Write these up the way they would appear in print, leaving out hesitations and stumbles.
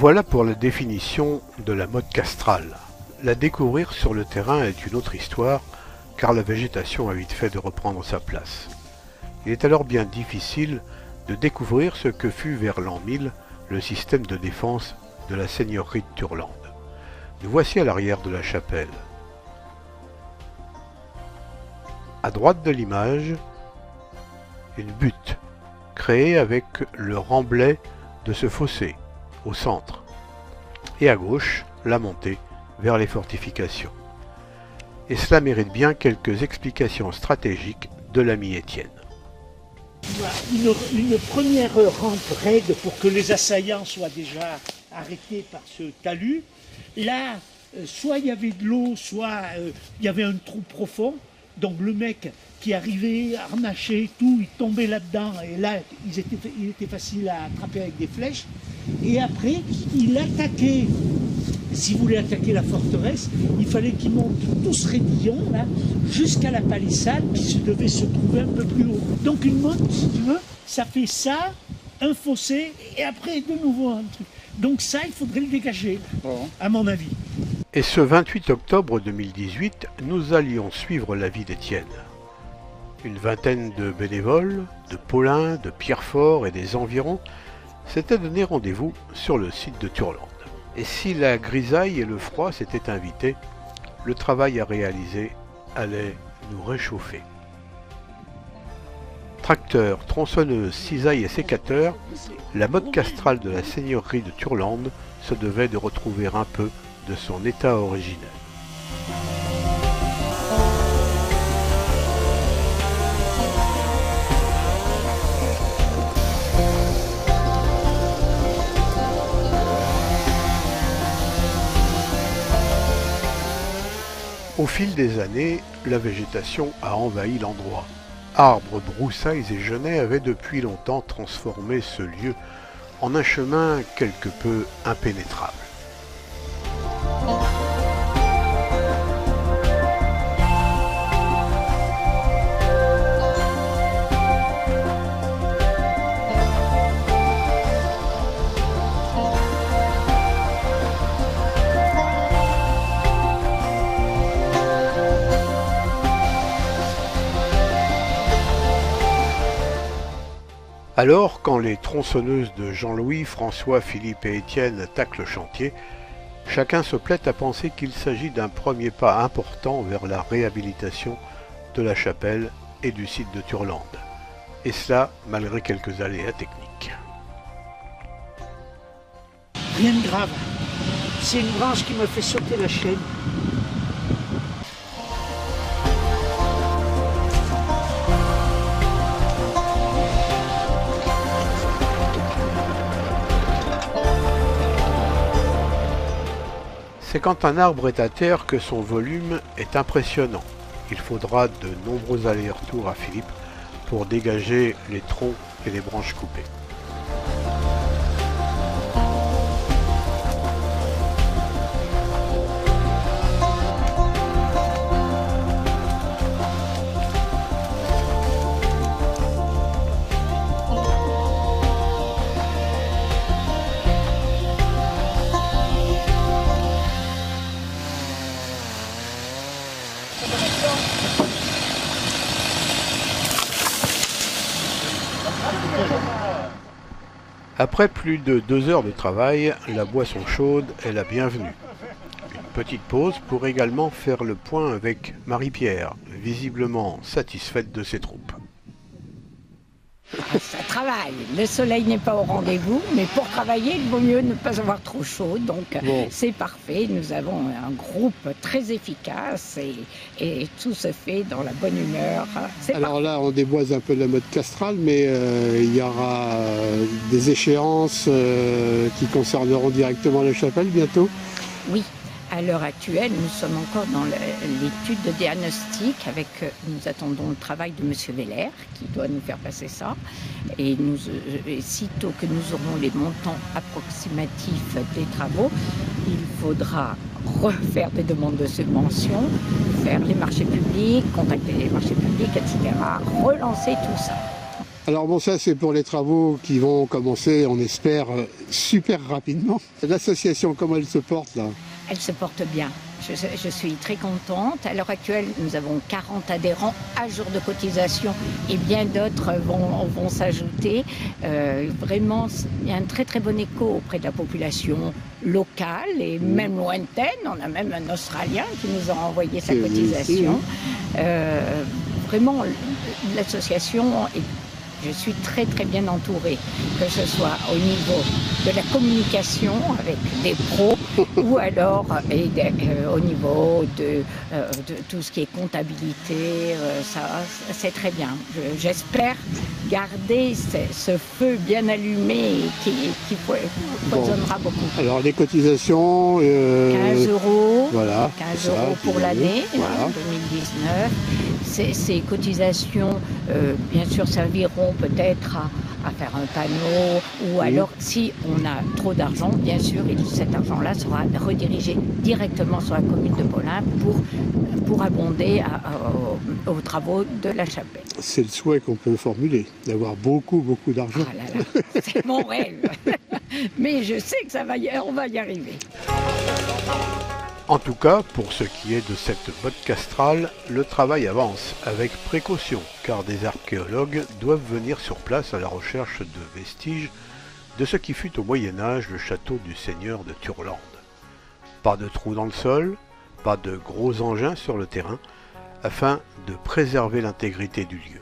Voilà pour la définition de la mode castrale. La découvrir sur le terrain est une autre histoire, car la végétation a vite fait de reprendre sa place. Il est alors bien difficile de découvrir ce que fut vers l'an 1000 le système de défense de la seigneurie de Turlande. Nous voici à l'arrière de la chapelle. À droite de l'image, une butte créée avec le remblai de ce fossé au centre, et à gauche, la montée vers les fortifications. Et cela mérite bien quelques explications stratégiques de l'ami Étienne. Une première rampe raide pour que les assaillants soient déjà arrêtés par ce talus. Là, soit il y avait de l'eau, soit il y avait un trou profond. Donc le mec qui arrivait, harnaché, tout, il tombait là-dedans. Et là, il était facile à attraper avec des flèches. Et après, il attaquait. S'il voulait attaquer la forteresse, il fallait qu'il monte tout ce raidillon là, jusqu'à la palissade qui devait se trouver un peu plus haut. Donc une motte, si tu veux, ça fait ça, un fossé, et après de nouveau un truc. Donc ça, il faudrait le dégager, à mon avis. Et ce 28 octobre 2018, nous allions suivre la vie d'Étienne. Une vingtaine de bénévoles, de Paulin, de Pierrefort et des environs s'étaient donné rendez-vous sur le site de Turlande. Et si la grisaille et le froid s'étaient invités, le travail à réaliser allait nous réchauffer. Tracteurs, tronçonneuses, cisailles et sécateurs, la mode castrale de la seigneurie de Turlande se devait de retrouver un peu de son état originel. Au fil des années, la végétation a envahi l'endroit. Arbres, broussailles et genêts avaient depuis longtemps transformé ce lieu en un chemin quelque peu impénétrable. Alors, quand les tronçonneuses de Jean-Louis, François, Philippe et Étienne attaquent le chantier, chacun se plaît à penser qu'il s'agit d'un premier pas important vers la réhabilitation de la chapelle et du site de Turlande. Et cela, malgré quelques aléas techniques. Rien de grave. C'est une branche qui me fait sauter la chaîne. C'est quand un arbre est à terre que son volume est impressionnant. Il faudra de nombreux allers-retours à Philippe pour dégager les troncs et les branches coupées. Après plus de 2 heures de travail, la boisson chaude est la bienvenue. Une petite pause pour également faire le point avec Marie-Pierre, visiblement satisfaite de ses troupes. Ça travaille. Le soleil n'est pas au rendez-vous, mais pour travailler, il vaut mieux ne pas avoir trop chaud. Donc c'est parfait. Nous avons un groupe très efficace et tout se fait dans la bonne humeur. Alors là, on déboise un peu la mode castrale, mais il y aura des échéances qui concerneront directement la chapelle bientôt. Oui. À l'heure actuelle, nous sommes encore dans l'étude de diagnostic avec, nous attendons le travail de M. Veller qui doit nous faire passer ça. Et sitôt que nous aurons les montants approximatifs des travaux, il faudra refaire des demandes de subventions, faire les marchés publics, contacter les marchés publics, etc. Relancer tout ça. Alors bon, ça c'est pour les travaux qui vont commencer, on espère, super rapidement. L'association, comment elle se porte là? Elle se porte bien. Je suis très contente. À l'heure actuelle, nous avons 40 adhérents à jour de cotisation et bien d'autres vont s'ajouter. Vraiment, il y a un très très bon écho auprès de la population locale et même lointaine. On a même un Australien qui nous a envoyé sa cotisation. Vraiment, l'association est... Je suis très très bien entourée, que ce soit au niveau de la communication avec des pros ou alors au niveau de tout ce qui est comptabilité, ça c'est très bien. J'espère garder ce feu bien allumé qui foisonnera beaucoup. Alors les cotisations... 15 €, voilà, 15 € pour l'année, voilà. 2019. Ces cotisations, bien sûr, serviront peut-être à faire un panneau ou alors, si on a trop d'argent, bien sûr, cet argent-là sera redirigé directement sur la commune de Paulin pour abonder aux travaux de la chapelle. C'est le souhait qu'on peut formuler, d'avoir beaucoup d'argent. Ah là là, c'est mon rêve. Mais je sais que on va y arriver. En tout cas, pour ce qui est de cette botte castrale, le travail avance avec précaution, car des archéologues doivent venir sur place à la recherche de vestiges de ce qui fut au Moyen-Âge le château du seigneur de Turlande. Pas de trous dans le sol, pas de gros engins sur le terrain, afin de préserver l'intégrité du lieu.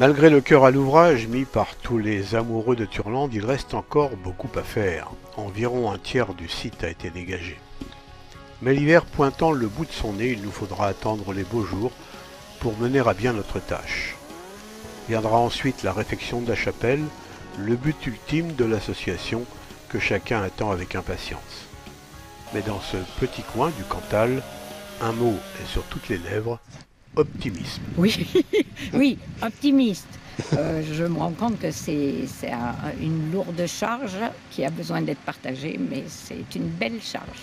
Malgré le cœur à l'ouvrage mis par tous les amoureux de Turlande, il reste encore beaucoup à faire. Environ un tiers du site a été dégagé. Mais l'hiver pointant le bout de son nez, il nous faudra attendre les beaux jours pour mener à bien notre tâche. Viendra ensuite la réfection de la chapelle, le but ultime de l'association que chacun attend avec impatience. Mais dans ce petit coin du Cantal, un mot est sur toutes les lèvres: optimisme. Oui, oui, optimiste. Je me rends compte que c'est une lourde charge qui a besoin d'être partagée, mais c'est une belle charge.